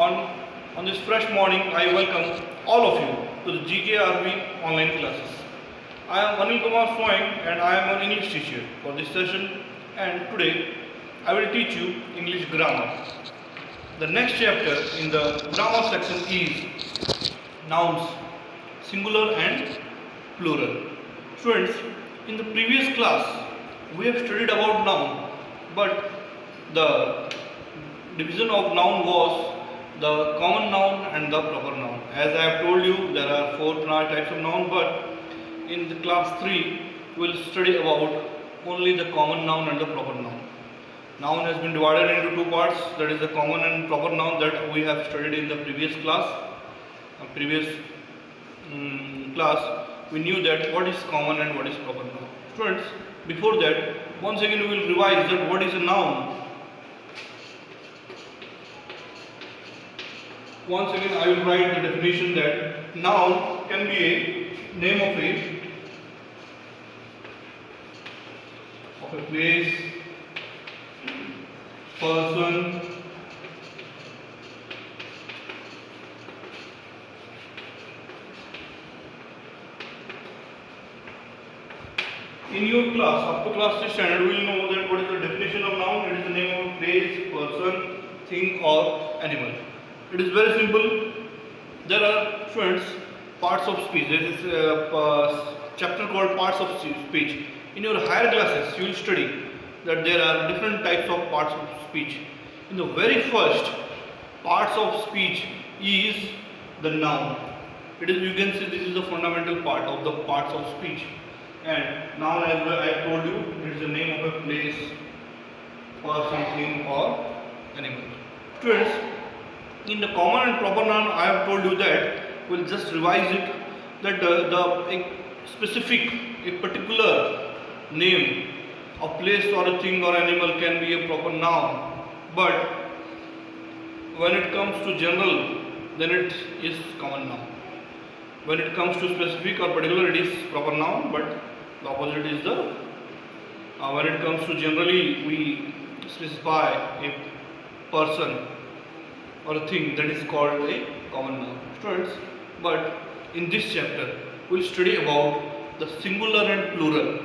On, on this fresh morning, I welcome all of you to the GKRV online classes. I am Anil Kumar Swain and I am an English teacher for this session, and today I will teach you English grammar. The next chapter in the grammar section is nouns, singular and plural. Students, in the previous class we have studied about noun, but the division of noun was the common noun and the proper noun. As I have told you, there are 4 types of noun, but in the class 3 we will study about only the common noun and the proper noun. Noun has been divided into 2 parts, that is the common and proper noun that we have studied in the previous class. Class we knew that what is common and what is proper noun. Students, before that, once again we will revise that what is a noun. Once again I will write the definition that noun can be a name of a place, person, in your class, up to class 6 standard, we will know that what is the definition of noun. It is the name of a place, person, thing or animal. It is very simple. There are, friends, parts of speech. There is a chapter called parts of speech. In your higher classes, you will study that there are different types of parts of speech. In the very first, parts of speech is the noun. It is, you can see, this is the fundamental part of the parts of speech. And noun, as I told you, it is the name of a place, person, thing or animal. Students, in the common and proper noun, I have told you that we'll just revise it, that a specific, a particular name of place or a thing or animal can be a proper noun, but when it comes to general, then it is common noun. When it comes to specific or particular, it is proper noun, but the opposite is the when it comes to generally, we specify a person or a thing, that is called a common noun. Students, but in this chapter we will study about the singular and plural.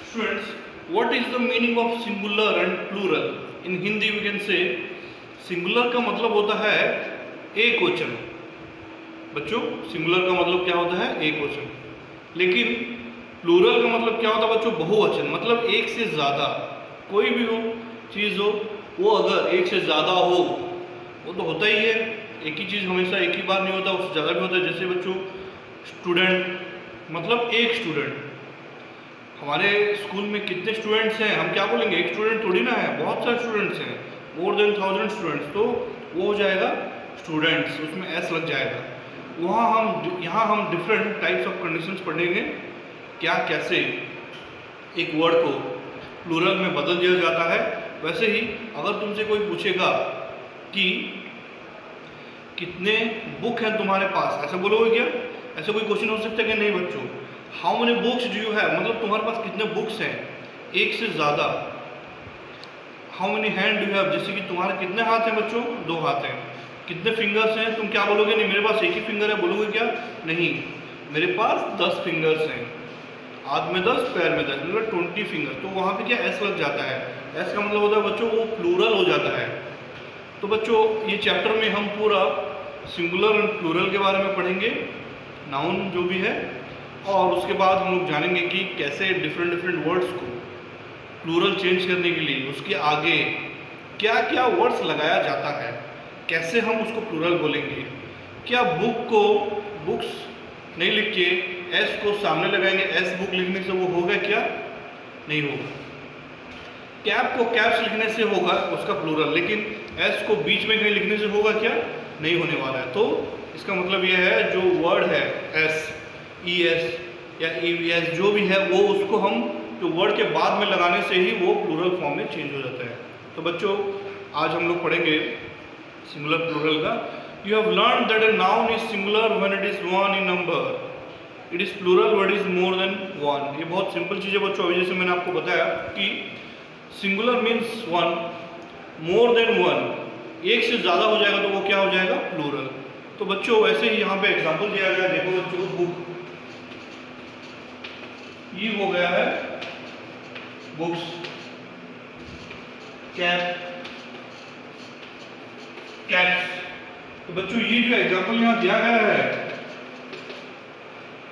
Students, what is the meaning of singular and plural? In Hindi we can say singular का मतलब होता है एक वचन. बच्चों, singular का मतलब क्या होता है? एक वचन. लेकिन प्लूरल का मतलब क्या होता है बच्चों? बहुवचन. मतलब एक से ज़्यादा. कोई भी हो, चीज़ हो, वो अगर एक से ज़्यादा हो, वो तो होता ही है. एक ही चीज़ हमेशा एक ही बार नहीं होता, उससे ज़्यादा भी होता है. जैसे बच्चों, स्टूडेंट मतलब एक स्टूडेंट. हमारे स्कूल में कितने स्टूडेंट्स हैं? हम क्या बोलेंगे? एक स्टूडेंट थोड़ी ना है, बहुत सारे स्टूडेंट्स हैं, मोर देन 1000 स्टूडेंट्स. तो वो हो जाएगा स्टूडेंट्स, उसमें एस लग जाएगा. यहाँ हम डिफरेंट टाइप्स ऑफ कंडीशंस पढ़ेंगे, क्या कैसे एक वर्ड को प्लूरल में बदल दिया जाता है. वैसे ही अगर तुमसे कोई पूछेगा कि कितने बुक हैं तुम्हारे पास, ऐसा बोलोगे क्या? ऐसा कोई क्वेश्चन हो सकता है कि नहीं बच्चों? How many books do you have, मतलब तुम्हारे पास कितने बुक्स हैं, एक से ज़्यादा. How many hand do have, जैसे कि तुम्हारे कितने हाथ हैं बच्चों? 2 हाथ हैं. कितने फिंगर्स हैं? तुम क्या बोलोगे? नहीं, मेरे पास एक ही फिंगर है. बोलोगे क्या? नहीं, मेरे पास 10 फिंगर्स हैं. हाथ में 10, पैर में 10, मतलब 20 फिंगर. तो वहाँ पे क्या एस लग जाता है. एस का मतलब होता है बच्चों वो प्लूरल हो जाता है. तो बच्चों, ये चैप्टर में हम पूरा सिंगुलर और प्लूरल के बारे में पढ़ेंगे, नाउन जो भी है, और उसके बाद हम लोग जानेंगे कि कैसे डिफरेंट वर्ड्स को प्लूरल चेंज करने के लिए उसके आगे क्या क्या वर्ड्स लगाया जाता है, कैसे हम उसको प्लूरल बोलेंगे. क्या बुक को बुक्स नहीं लिख के एस को सामने लगाएंगे, एस बुक लिखने से वो होगा क्या? नहीं होगा. कैप को कैप्स लिखने से होगा उसका प्लूरल, लेकिन एस को बीच में कहीं लिखने से होगा क्या? नहीं होने वाला है. तो इसका मतलब यह है, जो वर्ड है एस, ई एस या ई एस जो भी है, वो उसको हम जो वर्ड के बाद में लगाने से ही वो प्लूरल फॉर्म में चेंज हो जाता है. तो बच्चों, आज हम लोग पढ़ेंगे सिंगुलर प्लूरल का. You have learn that a noun is singular when it is 1 in number. It is plural word is more than one. ये बहुत सिंपल चीज़ है बच्चों। अभी जैसे मैंने आपको बताया कि सिंगुलर मीन्स वन, मोर देन वन, एक से ज़्यादा हो जाएगा तो वो क्या हो जाएगा, प्लूरल। तो बच्चों वैसे ही यहाँ पे एग्जांपल दिया गया, देखो बच्चों, बुक, ये हो गया है बुक्स, कैप, कैप्स। तो बच्चों ये जो एग्जांपल यहाँ दिया गया है,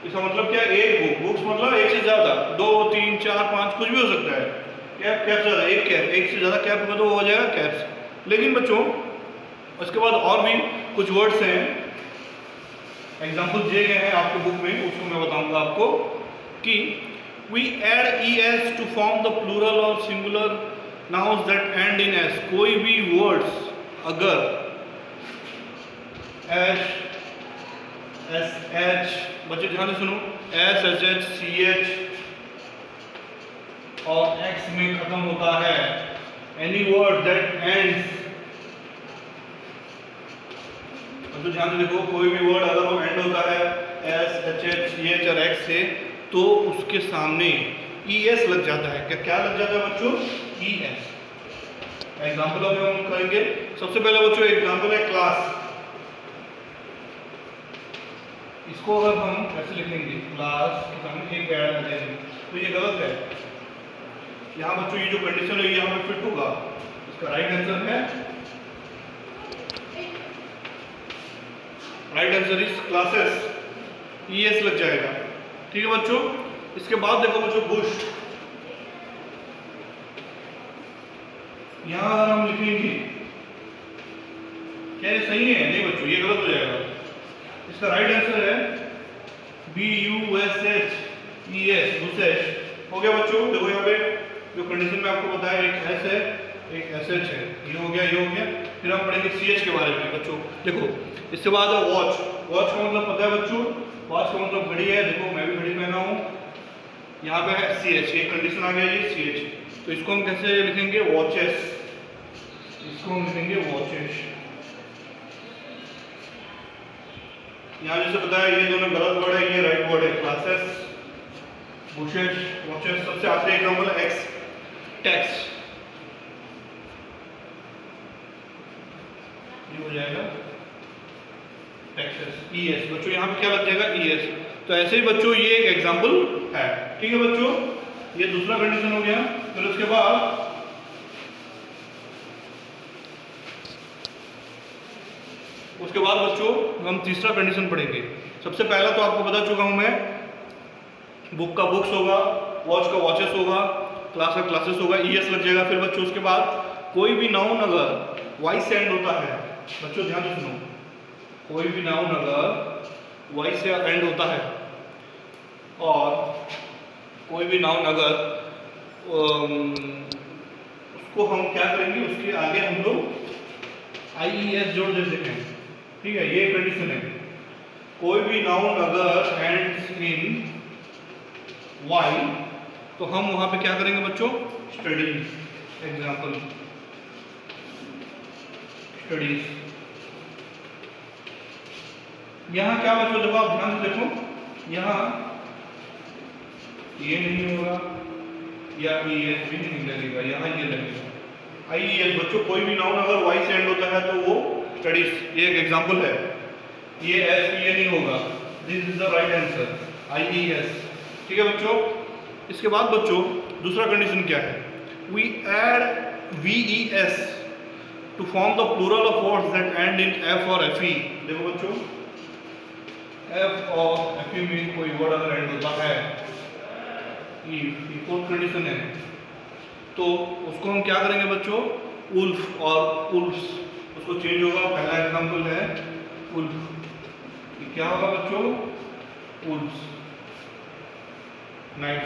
इसका मतलब क्या है, एक बुक, बुक्स मतलब एक से ज्यादा, 2 3 4 5 कुछ भी हो सकता है। कैप, कैप से ज्यादा, एक कैप, एक से ज्यादा कैप होगा तो वो हो जाएगा कैप्स। लेकिन बच्चों उसके बाद और भी कुछ वर्ड्स हैं, एग्जांपल दिए गए हैं आपके बुक में, उसको मैं बताऊंगा आपको कि we add es to form the plural और singular nouns that end in s। कोई भी वर्ड्स अगर एच, एस एच, बच्चों ध्यान से सुनो, S H H C H और एक्स में खत्म होता है, एनी वर्ड दैट एंड्स, तो ध्यान से देखो, कोई भी वर्ड अगर वो एंड होता है S H H C H और एक्स से, तो उसके सामने ई एस लग जाता है। क्या क्या लग जाता है बच्चों, ई एस। एग्जाम्पल अभी हम करेंगे। सबसे पहले बच्चों एग्जाम्पल है क्लास, इसको अगर हम कैसे लिखेंगे, क्लास के सामने एक ऐड लगा देंगे, तो ये गलत है। यहाँ बच्चों ये जो कंडीशन है ये यहाँ पे फिट होगा, इसका राइट आंसर है, right answer is classes, E S लग जाएगा। ठीक है बच्चों, इसके बाद देखो बच्चों बुश, यहां अगर हम लिखेंगे, क्या ये सही है, नहीं बच्चों ये गलत हो जाएगा। इसका राइट आंसर है B U S H E S, bushes. हो गया बच्चों, देखो यहाँ पे जो कंडीशन में आपको बताया, एक एस है एक एस एच है, ये हो गया ये हो गया। फिर हम पढ़ेंगे सी एच के बारे में बच्चों। देखो इसके बाद है वॉच, वॉच का मतलब पता है बच्चों, वॉच का मतलब घड़ी है। देखो मैं भी घड़ी पहना हूँ, यहाँ पे है सी एच, ये कंडीशन आ गया ये सी एच, तो इसको हम कैसे लिखेंगे, वॉचेस, इसको हम लिखेंगे वॉचेस। यहाँ जैसे बताया ये दोनों गलत वर्ड है, ये राइट वर्ड है, क्लासेस, बुशेस, वॉचेस। सबसे आखिरी एग्जाम्पल है एक्स, टैक्स, ये हो जाएगा टैक्सेस, ई एस। बच्चों यहाँ पे क्या लग जाएगा, ई एस। तो ऐसे ही बच्चों ये एक एग्जाम्पल है। ठीक है बच्चों, ये दूसरा कंडीशन हो गया। फिर उसके बाद बच्चों हम तीसरा कंडीशन पढ़ेंगे। सबसे पहला तो आपको बता चुका हूं मैं, बुक का बुक्स होगा, वॉच का वॉचेस होगा, क्लास का क्लासेस होगा, ई एस लग जाएगा। फिर बच्चों उसके बाद कोई भी नाउन अगर वाई से एंड होता है, बच्चों ध्यान से सुनो, कोई भी नाउन अगर वाई से एंड होता है और कोई भी नाउन अगर उसको हम क्या करेंगे, उसके आगे हम लोग आई ई एस जोड़ देते हैं। ठीक है, ये कंडीशन है। कोई भी नाउन अगर एंड्स इन वाई, तो हम वहां पे क्या करेंगे बच्चों, स्टडीज, एग्जाम्पल स्टडीज। यहाँ क्या बच्चों, देखो आप ध्यान से देखो, यहाँ ये नहीं होगा या ई एस भी नहीं लगेगा, यहाँ ये लगेगा आई ई एस। बच्चों कोई भी नाउन अगर वाई से एंड होता है तो वो स्टडीज, ये एक एग्जाम्पल है। ये एस ये नहीं होगा, this is the right answer, I E S. ठीक है बच्चों, इसके बाद बच्चों दूसरा कंडीशन क्या है, we add V E S to form the plural of words that end in F और एफ ई। देखो बच्चों, एफ और एफ ई में कोई वर्ड अगर एंड होता है, ये फोर्थ कंडीशन है, तो उसको हम क्या करेंगे बच्चों, उल्फ और उल्फ्स, उसको चेंज होगा। पहला एग्जांपल है उल्फ, ये क्या होगा बच्चों, उल्फ्स। नाइफ,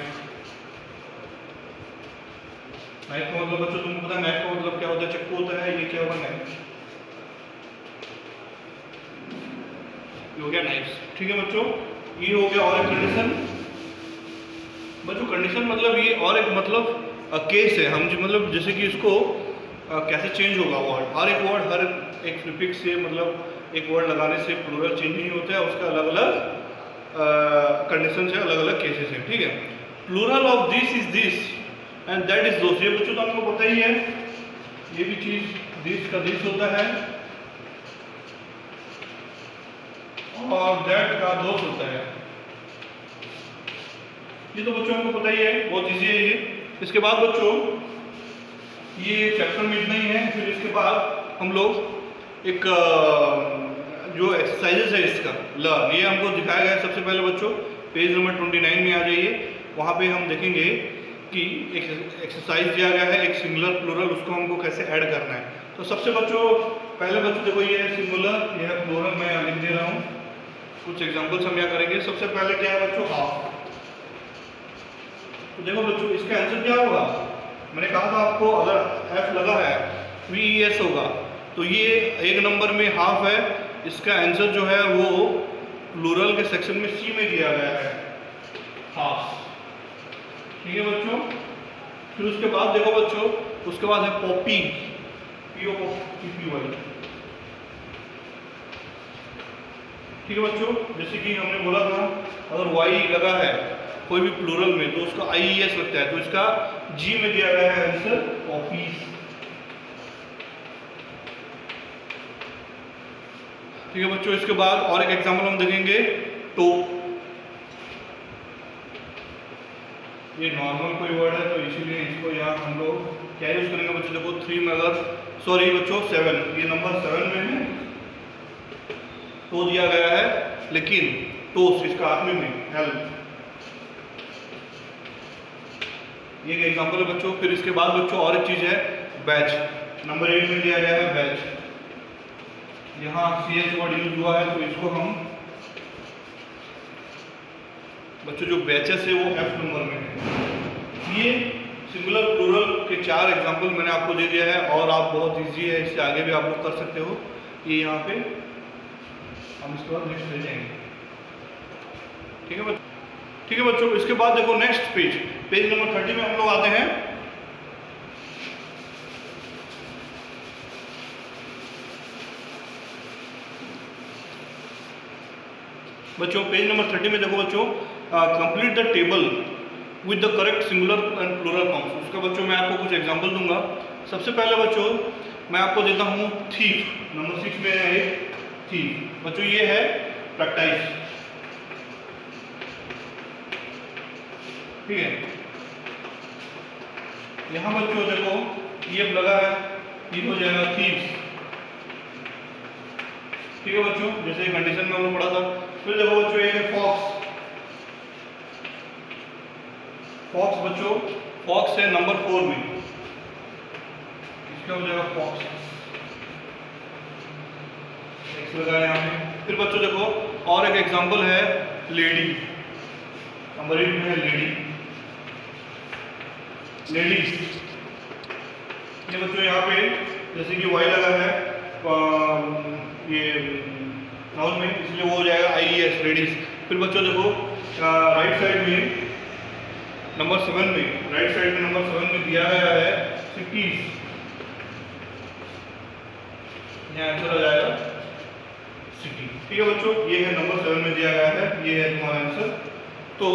नाइफ का मतलब बच्चों तुमको पता है नाइफ का मतलब क्या होता है, चाकू होता है, ये क्या होगा, नाइफ, ये हो गया नाइफ। ठीक है बच्चों, ये हो गया और एक कंडीशन। बच्चों कंडीशन मतलब ये और एक मतलब केस है, हम मतलब जैसे कि इसको कैसे चेंज होगा वर्ड, हर एक वर्ड हर एक प्रीफिक्स से मतलब एक वर्ड लगाने से प्लूरल चेंज नहीं होता है, उसका अलग अलग कंडीशन है, अलग अलग केसेस है। ठीक है, plural of this is this and that is those, ये बच्चों तो आपको पता ही है, ये भी चीज दिस का दिस होता है और दैट का दोस होता है। ये तो बच्चों को पता ही है, बहुत इजी है ये। इसके बाद बच्चों ये चैप्टर में इतना ही है। फिर इसके बाद हम लोग एक जो एक्सरसाइजेस है इसका लर्न, ये हमको दिखाया गया है। सबसे पहले बच्चों पेज नंबर 29 में आ जाइए, वहाँ पे हम देखेंगे कि एक एक्सरसाइज दिया गया है, एक सिंगुलर प्लूरल, उसको हमको कैसे ऐड करना है। तो सबसे बच्चों पहले बच्चों देखो ये सिंगुलर, ये है प्लूरल, मैं लिख दे रहा हूँ, कुछ एग्जांपल्स हम यहाँ करेंगे। सबसे पहले क्या है बच्चों, हाफ। तो देखो बच्चों इसका आंसर क्या होगा, मैंने कहा था आपको अगर एफ लगा है VES होगा, तो ये एक नंबर में हाफ है, इसका आंसर जो है वो प्लूरल के सेक्शन में C में दिया गया है, हाफ। ठीक है बच्चों। फिर उसके बाद देखो बच्चों, उसके बाद है पॉपी, POPPY। ठीक है बच्चों, जैसे कि हमने बोला था अगर Y लगा है कोई भी प्लूरल में तो उसका IES लगता है, तो इसका G में दिया गया है आंसर पॉपीज। ठीक है बच्चों, इसके बाद और एक एग्जांपल हम देखेंगे, तो ये नॉर्मल कोई वर्ड है तो इसीलिए इसको यहाँ हम लोग क्या यूज करेंगे बच्चों, देखो 3 में अगर, सॉरी बच्चों 7, ये नंबर 7 में है तो दिया गया है, लेकिन तो इसका आखिरी में हेल्प, ये एक एग्जांपल है बच्चों। फिर इसके बाद बच्चों और एक चीज है बैच, नंबर 8 में दिया गया है बैच, यहाँ CH वर्ड यूज हुआ है, तो इसको हम बच्चों जो बैचेस है वो F नंबर में है। ये सिंगुलर प्लूरल के 4 एग्जांपल मैंने आपको दे दिया है, और आप बहुत इजी है, इससे आगे भी आप लोग कर सकते हो। ये यहाँ पे हम इसके बाद नेक्स्ट ले जाएंगे। ठीक है बच्चों, ठीक है बच्चों। इसके बाद देखो नेक्स्ट पेज नंबर 30 में हम लोग आते हैं। बच्चों पेज नंबर 30 में देखो बच्चों, complete the table with the correct singular and plural forms. उसका बच्चों मैं आपको कुछ एग्जांपल दूंगा। सबसे पहले बच्चों मैं आपको देता हूँ थीफ, नंबर 6 में है एक थीफ। बच्चों ये है प्रैक्टिस, ठीक है। यहाँ बच्चों देखो ये लगा है, ये हो जाएगा थीव्स। ठीक है बच्चों, जैसे कंडीशन में हम लोग पढ़ा था। फिर देखो बच्चों एक है फॉक्स, फॉक्स बच्चों, फॉक्स है नंबर 4 में, इसका हो जाएगा फॉक्स, एक्स लगा है यहाँ पे। फिर बच्चों देखो और एक एग्जांपल है लेडी, नंबर 8 में है लेडी, लेडीज। ये बच्चों यहाँ पे जैसे कि वाई लगा है ये नाउन में, इसलिए वो हो जाएगा IES लेडीज। फिर बच्चों देखो राइट साइड में नंबर 7 में, राइट साइड में नंबर 7 में दिया गया है सिटीज, यहाँ आंसर आ जाएगा सिटी। ठीक है बच्चों, ये है नंबर 7 में दिया गया है, ये है तुम्हारा आंसर। तो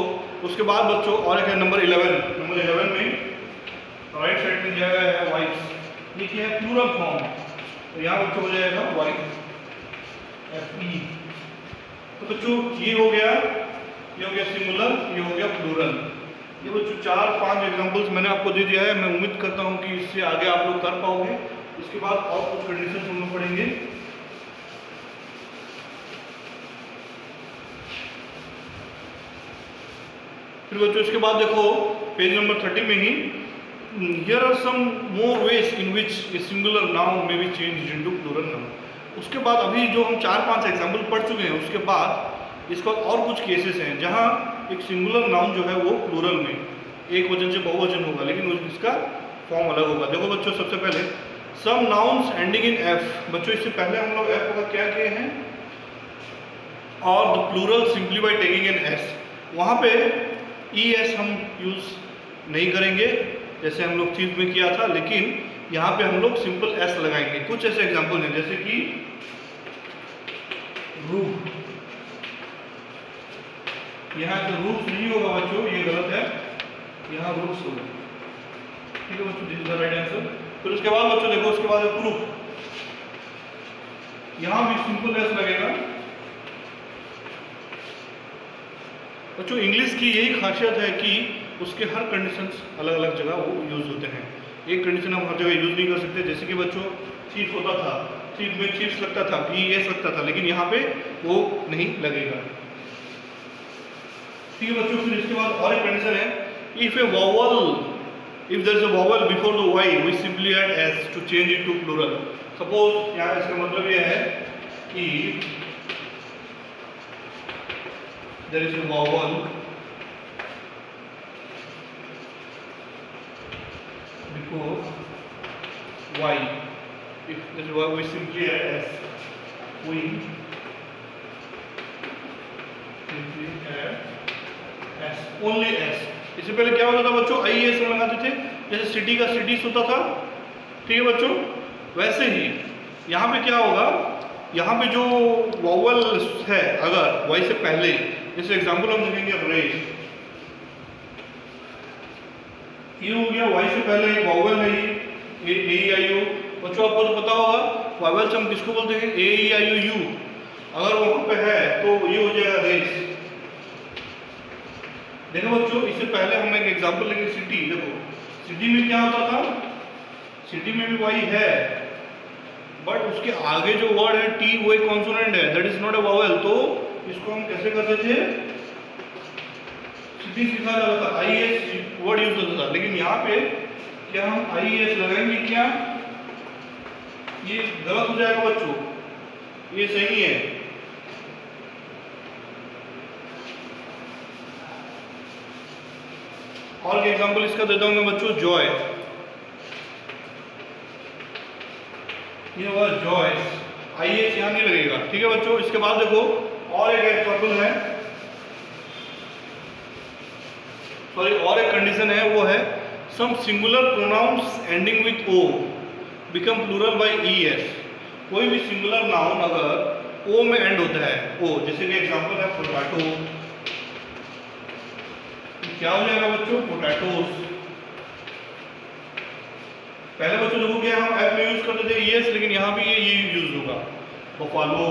उसके बाद बच्चों और एक है नंबर 11, नंबर 11 में राइट साइड में दिया गया है वाइफ, ये क्या है प्लूरल फॉर्म, तो यहाँ बच्चों हो जाएगा वाइफ FE। तो बच्चों ये हो गया सिंगुलर, ये हो गया प्लूरल। ये बच्चों 4-5 एग्जांपल्स मैंने आपको दे दिया है। मैं उम्मीद करता हूँ कि इससे आगे आप लोग कर पाओगे। इसके बाद और कुछ कंडीशन हम लोग पढ़ेंगे। फिर बच्चों इसके बाद देखो पेज नंबर 30 में ही here are some more ways in which a singular noun may be changed into plural noun। उसके बाद अभी जो हम 4-5 एग्जांपल पढ़ चुके हैं, उसके बाद इसका और कुछ केसेस हैं जहां एक सिंगुलर नाउन जो है वो प्लूरल में एक वचन से बहुवचन होगा, लेकिन इसका फॉर्म अलग होगा। देखो बच्चों सबसे पहले some nouns ending in F। बच्चों इससे पहले हम लोग F का क्या किए हैं, और the plural simply by taking in S। वहाँ पे ES हम यूज नहीं करेंगे जैसे हम लोग थीफ में किया था, लेकिन यहाँ पे हम लोग सिंपल S लगाएंगे। कुछ ऐसे एग्जांपल हैं जैसे कि रूफ, यहाँ तो रूफ नहीं होगा बच्चों, ये गलत है, यहाँ रूफ्स होगा। ठीक है बच्चों, this is the right answer. फिर उसके बाद बच्चों देखो, उसके बाद प्रूफ, यहां भी सिंपल एस लगेगा। बच्चों इंग्लिश की यही खासियत है कि उसके हर कंडीशंस अलग अलग जगह वो यूज होते हैं। एक कंडीशन हम हर जगह यूज नहीं कर सकते। जैसे कि बच्चों चीफ होता था, चीफ में चीफ्स लगता था, भी एस लगता था, लेकिन यहाँ पे वो नहीं लगेगा। ठीक है बच्चों, फिर इसके बाद और एक कंडीशन है, if a vowel, if there is a vowel before the Y we simply add S to change it to plural. Suppose यहाँ इसका मतलब ये है कि there is a vowel before y, if this is why we simply add s, we simply add s, only s। इससे पहले क्या होता था बच्चों, आई एस में लगाते थे, जैसे सिटी का सिटीज होता था। ठीक है बच्चों, वैसे ही यहाँ पे क्या होगा, यहाँ पे जो वॉवल है अगर वाई से पहले, जैसे एग्जांपल हम देखेंगे रेस, ये हो गया वाई से पहले एक वॉवल है, ये ए आई यू। बच्चों आपको तो पता होगा वॉवल्स हम किसको बोलते हैं, ए ई आई यू यू। अगर वहां पे है तो ये हो जाएगा रेस। देखो बच्चों, इससे पहले हम एक एग्जांपल लेंगे सिटी। देखो सिटी में क्या होता था, सिटी में भी वाई है, बट उसके आगे जो वर्ड है टी, वो एक कॉन्सोनेंट है, that is not a vowel. तो इसको हम कैसे करते थे, सिटी लिखा जाता था, आई एस वर्ड यूज होता था। लेकिन यहाँ पे क्या हम आई एस लगाएंगे क्या, ये गलत हो जाएगा बच्चों, ये सही है। और एग्जांपल इसका देता हूं मैं बच्चों, जॉय, ये हुआ जॉय, आई एस यहाँ नहीं लगेगा। ठीक है बच्चों, इसके बाद देखो और एक एग्जांपल है, सॉरी और एक कंडीशन है, वो है some singular pronouns ending with O become plural by E S. कोई भी सिंगुलर नाउन अगर ओ में एंड होता है, ओ, जैसे कि एग्जांपल है पोटैटो, क्या हो जाएगा बच्चों, पोटैटोस। पहले बच्चों देखो क्या हम एफ में यूज करते थे ईएस, लेकिन यहाँ भी ये यूज होगा, बफालो।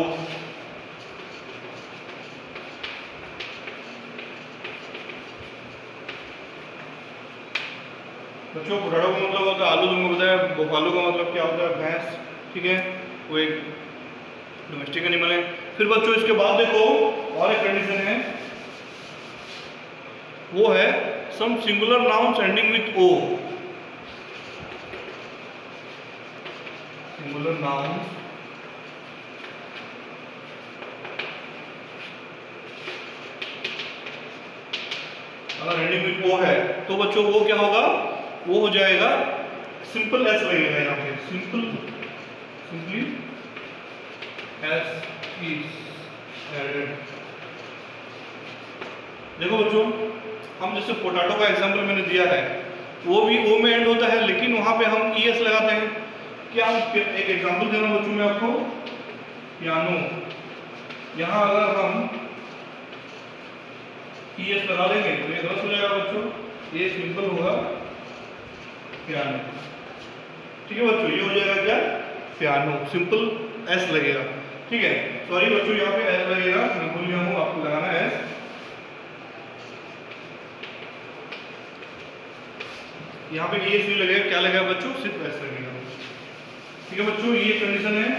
बच्चों पोटैटो का मतलब होता है आलू, तुमको बताया। बफालो का मतलब क्या होता है, भैंस। ठीक है, वो एक डोमेस्टिक एनिमल है। फिर बच्चों इसके बाद देखो और एक कंडीशन है, वो है some singular nouns ending with O, singular nouns अगर एंडिंग विथ ओ है तो बच्चों वो क्या होगा, वो हो जाएगा सिंपल एस लगेगा यहाँ पे, सिंपली एस इज एडेड। देखो बच्चों, हम जैसे पोटैटो का एग्जांपल मैंने दिया है, वो भी ओ में एंड होता है, लेकिन वहां पे हम ई एस लगाते हैं। क्या हम एक एग्जांपल दे रहा हूं बच्चों मैं आपको, पियानो, यहां अगर हम ई एस लगा देंगे तो ये गलत हो जाएगा बच्चों, ये सिंपल होगा पियानो। ठीक है बच्चों, ये हो जाएगा क्या, पियानो, सिंपल एस लगेगा। ठीक है, सॉरी बच्चों यहाँ पे एस लगेगा, मैं भूल गया हूँ, आपको लगाना है एस। यहाँ पे ये नहीं लगेगा, क्या लगेगा बच्चों, सिर्फ एस लगेगा। ठीक है बच्चों, ये कंडीशन है,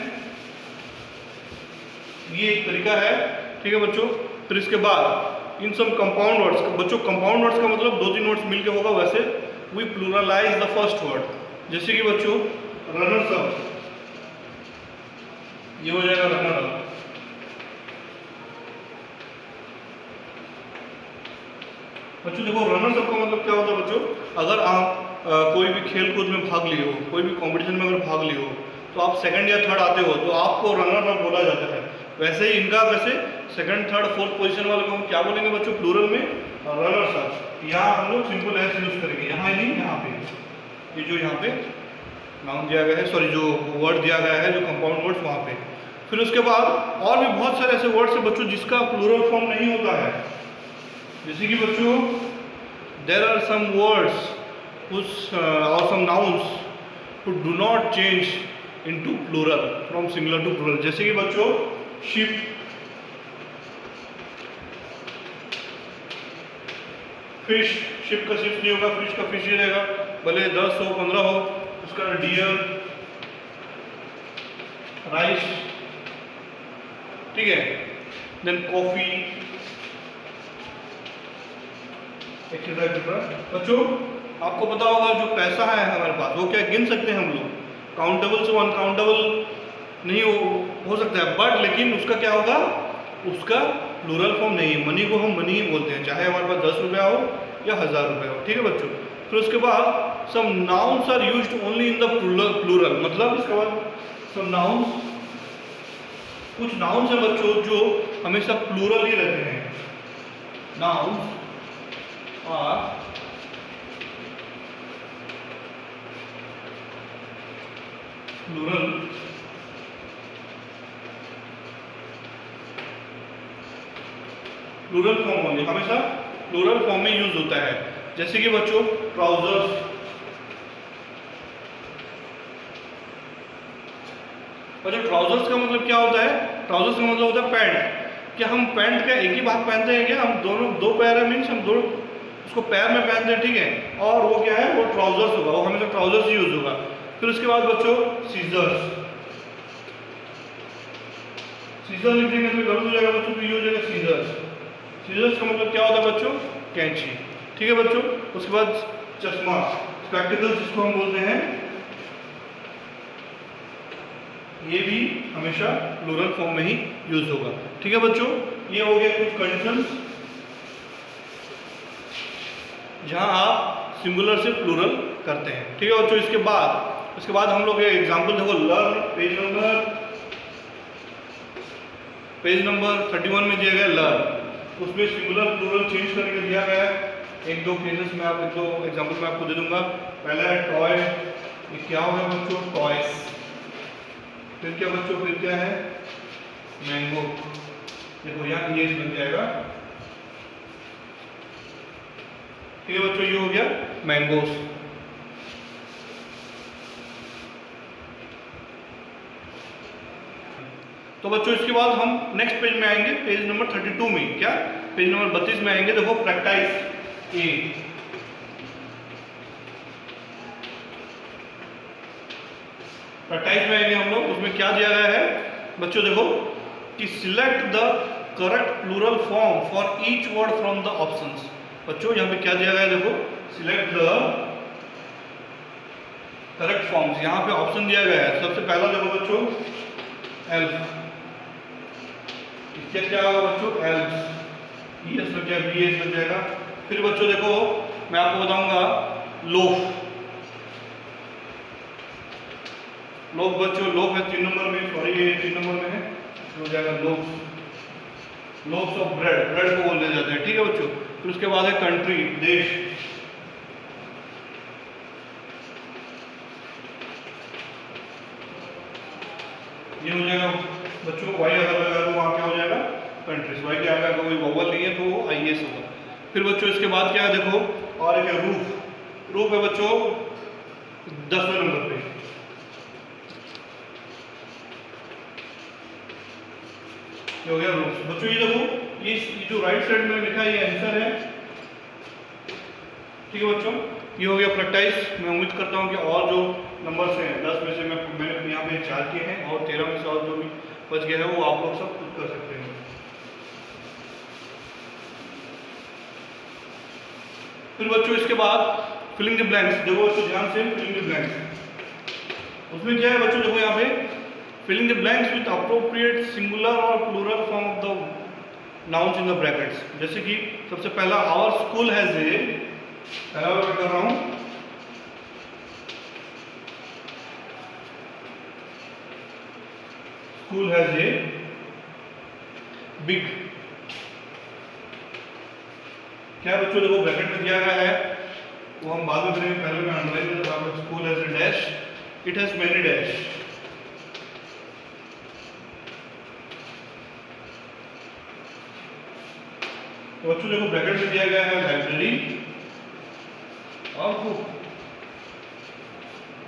ये एक तरीका है। ठीक है बच्चों, फिर इसके बाद इन सम कंपाउंड वर्ड्स, बच्चों कंपाउंड वर्ड्स का मतलब दो तीन वर्ड्स मिलके होगा, वैसे we pluralize the first word. जैसे कि बच्चों रनर्स अप, ये हो जाएगा रनर अप। बच्चों देखो रनर्स अप का मतलब क्या होता है बच्चों, अगर आप कोई भी खेल कूद में भाग लिए हो, कोई भी कंपटीशन में अगर भाग लिए हो, तो आप सेकंड या थर्ड आते हो तो आपको रनर अप बोला जाता है। वैसे ही इनका वैसे सेकंड थर्ड फोर्थ पोजीशन वाले को हम क्या बोलेंगे बच्चों, प्लूरल में रनर्स अप। यहाँ हम लोग सिंपल एस यूज करेंगे, यहाँ नहीं, यहाँ पे ये जो यहाँ पे नाउन दिया गया है, सॉरी जो वर्ड दिया गया है, जो कंपाउंड वर्ड्स वहाँ पे। फिर उसके बाद और भी बहुत सारे ऐसे वर्ड्स हैं बच्चों जिसका प्लूरल फॉर्म नहीं होता है। जैसे कि बच्चों there are some words or some nouns who do not change into plural from singular to plural. जैसे कि बच्चों ship, फिश, शिप का शिप नहीं होगा, फिश का फिश ही रहेगा, भले 10 हो 15 हो। उसका डियर, राइस, ठीक है। Then coffee, etcetera etcetera. बच्चों आपको पता होगा जो पैसा है हमारे पास वो क्या गिन सकते हैं हम लोग, काउंटेबल से अनकाउंटेबल नहीं हो सकता है, बट लेकिन उसका क्या होगा, उसका प्लूरल फॉर्म नहीं है। मनी को हम मनी ही बोलते हैं, चाहे हमारे पास 10 रुपया हो या 1000 रुपया हो, ठीक है बच्चों। फिर उसके बाद some nouns are used only in the plural, मतलब इसके बाद सम नाउन्स, कुछ नाउन्स हैं बच्चों जो हमेशा प्लूरल ही रहते हैं। Nouns are plural plural form only, हमेशा प्लूरल फॉर्म में यूज होता है। जैसे कि बच्चों ट्राउजर्स, बच्चों ट्राउजर्स का मतलब क्या होता है, ट्राउजर्स का मतलब होता है पैंट। क्या हम पैंट का एक ही भाग पहनते हैं क्या, हम दोनों दो पैर है, मीन्स हम दो उसको पैर में पहनते हैं, ठीक है। और वो क्या है, वो ट्राउजर्स होगा, वो हमेशा ट्राउजर्स यूज होगा। फिर उसके बाद बच्चों सीजर्स, सीजर लिख देंगे तो गलत हो जाएगा बच्चों, तो ये हो जाएगा सीजर्स। सीजर्स का मतलब क्या होता है बच्चों, कैंची, ठीक है बच्चों। उसके बाद चश्मा, स्पेक्टिकल्स जिसको हम बोलते हैं, ये भी हमेशा प्लूरल फॉर्म में ही यूज होगा, ठीक है बच्चों। ये हो गया कुछ कंडीशंस जहां आप सिंगुलर से प्लूरल करते हैं, ठीक है बच्चों। इसके बाद हम लोग एग्जांपल देखो, लर्न, पेज नंबर 31 में दिया गया लर्न, उसमें सिंगुलर प्लूरल चेंज करने के दिया गया है। एक दो केसेस में एक दो एग्जांपल मैं आपको दे दूंगा। पहला है टॉय, ये क्या होगा बच्चों, टॉयस। फिर क्या बच्चों, फिर क्या है, मैंगो, देखो यहाँ ये बन जाएगा, ठीक है बच्चों, ये हो गया मैंगोस। तो बच्चों इसके बाद हम नेक्स्ट पेज में आएंगे, पेज नंबर 32 में, क्या पेज नंबर 32 में आएंगे। देखो प्रैक्टिस ए, प्रैक्टिस में आएंगे हम लोग। उसमें क्या दिया गया है बच्चों, देखो कि select the correct plural form for each word from the options. बच्चों यहाँ पे क्या दिया गया है, देखो सिलेक्ट द करेक्ट फॉर्म्स, यहाँ पे ऑप्शन दिया गया है। सबसे पहला देखो बच्चों एल्फ, इसका क्या होगा बच्चों, एल्फ, ई एस लग जाएगा, बी एस लग जाएगा। फिर बच्चों देखो मैं आपको बताऊंगा लोफ, लोफ बच्चों, लोफ है 3 नंबर में, सॉरी ये 3 नंबर में है, हो जाएगा लोफ, लोफ्स ऑफ ब्रेड, ब्रेड को बोलने जाते हैं, ठीक है बच्चों। फिर उसके बाद है कंट्री, देश, ये हो जाएगा बच्चों वाई, अगर लगा तो वहां क्या हो जाएगा कंट्रीज, वाई के आगे कोई वोवल नहीं है तो वो आई एस होगा। फिर बच्चों इसके बाद क्या है देखो, और एक है रूफ, रूफ है बच्चों 10वें नंबर पे, ये हो गया रूफ बच्चों। ये देखो ये जो राइट साइड में लिखा है ये आंसर है, ठीक है बच्चों। ये हो गया प्रैक्टिस। मैं उम्मीद करता हूँ कि और जो नंबर्स हैं 10 में से मैंने यहाँ पे 4 किए हैं, और 13 में से और जो भी बच गया है वो आप लोग सब खुद कर सकते हैं। फिर बच्चों इसके बाद फिलिंग द ब्लैंक्स, देखो बच्चों ध्यान से, फिलिंग द ब्लैंक्स उसमें क्या है बच्चों, देखो यहाँ पे filling the blanks with appropriate singular और plural form of the nouns in the brackets. जैसे कि सबसे पहला आवर स्कूल हैज ए, पहला मैं कर रहा हूँ, स्कूल हैज ए बिग, क्या बच्चों देखो ब्रैकेट में दिया गया है, वो हम बाद में करेंगे, पहले मैं अंडरलाइन कर रहा हूँ, school has a dash, it has many dash. तो बच्चों देखो ब्रैकेट में दिया गया है लाइब्रेरी और बुक,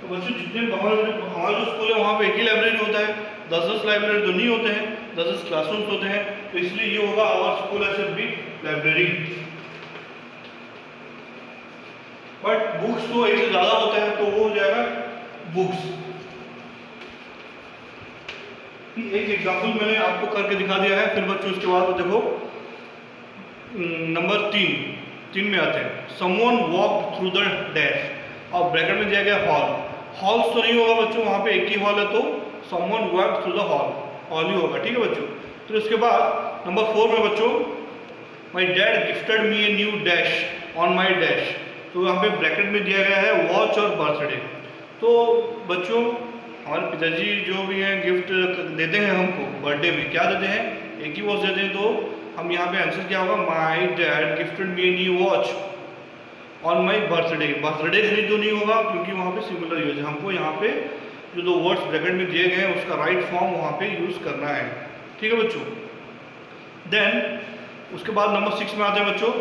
बच्चों जितने हमारा जो स्कूल है वहाँ पे एक ही लाइब्रेरी होता है, 10-10 लाइब्रेरी तो नहीं होते हैं, 10-10 क्लासरूम्स होते हैं, तो इसलिए ये होगा our school has a big library. But books तो एक से ज़्यादा होता है, तो वो हो जाएगा बुक्स। एक एग्जाम्पल मैंने आपको करके दिखा दिया है। फिर बच्चों उसके बाद देखो नंबर 3 में आते हैं, someone walk through the dash, और ब्रैकेट में दिया गया हॉल। हॉल्स तो नहीं होगा बच्चों, वहाँ पे एक ही हॉल है, तो someone walk through the hall ही होगा, ठीक है बच्चों। तो इसके बाद नंबर 4 में बच्चों, my dad gifted me a new dash on my dash, तो यहाँ पे ब्रैकेट में दिया गया है वॉच और बर्थडे। तो बच्चों हमारे पिताजी जो भी हैं गिफ्ट देते हैं हमको बर्थडे में, क्या देते हैं, एक ही वॉच देते हैं, तो हम यहाँ पे आंसर क्या होगा, my dad gifted me a new watch on my birthday. Birthday से तो नहीं होगा क्योंकि वहाँ पे सिंगुलर यूज है, हमको यहाँ पे जो 2 वर्ड्स ब्रैकेट में दिए गए हैं उसका राइट फॉर्म वहाँ पे यूज करना है, ठीक है बच्चों। देन उसके बाद नंबर 6 में आते हैं बच्चों,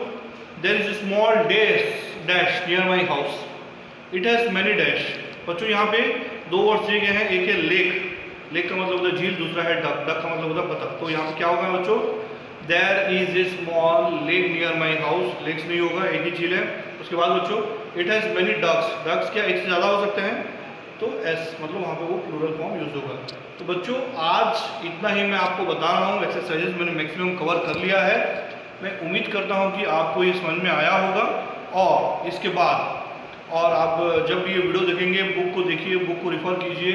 there is a small dash near my house, it has many dash. बच्चों यहाँ पे 2 वर्ड्स दिए गए हैं, एक है लेक का मतलब होता है झील, दूसरा है डक का मतलब होता है बतख। तो यहाँ पे क्या होगा बच्चों, there is a small lake near my house, lakes नहीं होगा, एक ही झील है। उसके बाद बच्चों इट हैज़ मैनी डक्स क्या एक से ज़्यादा हो सकते हैं, तो एस मतलब वहाँ पे वो प्लूरल फॉर्म यूज होगा। तो बच्चों आज इतना ही मैं आपको बता रहा हूँ, एक्सरसाइजेज मैंने मैक्सिमम कवर कर लिया है। मैं उम्मीद करता हूँ कि आपको ये समझ में आया होगा, और इसके बाद और आप जब ये वीडियो देखेंगे बुक को देखिए, बुक को रिफ़र कीजिए,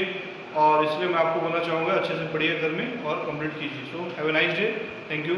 और इसलिए मैं आपको बोलना चाहूँगा अच्छे से पढ़िए घर में और कंप्लीट कीजिए। So have a nice day, thank you.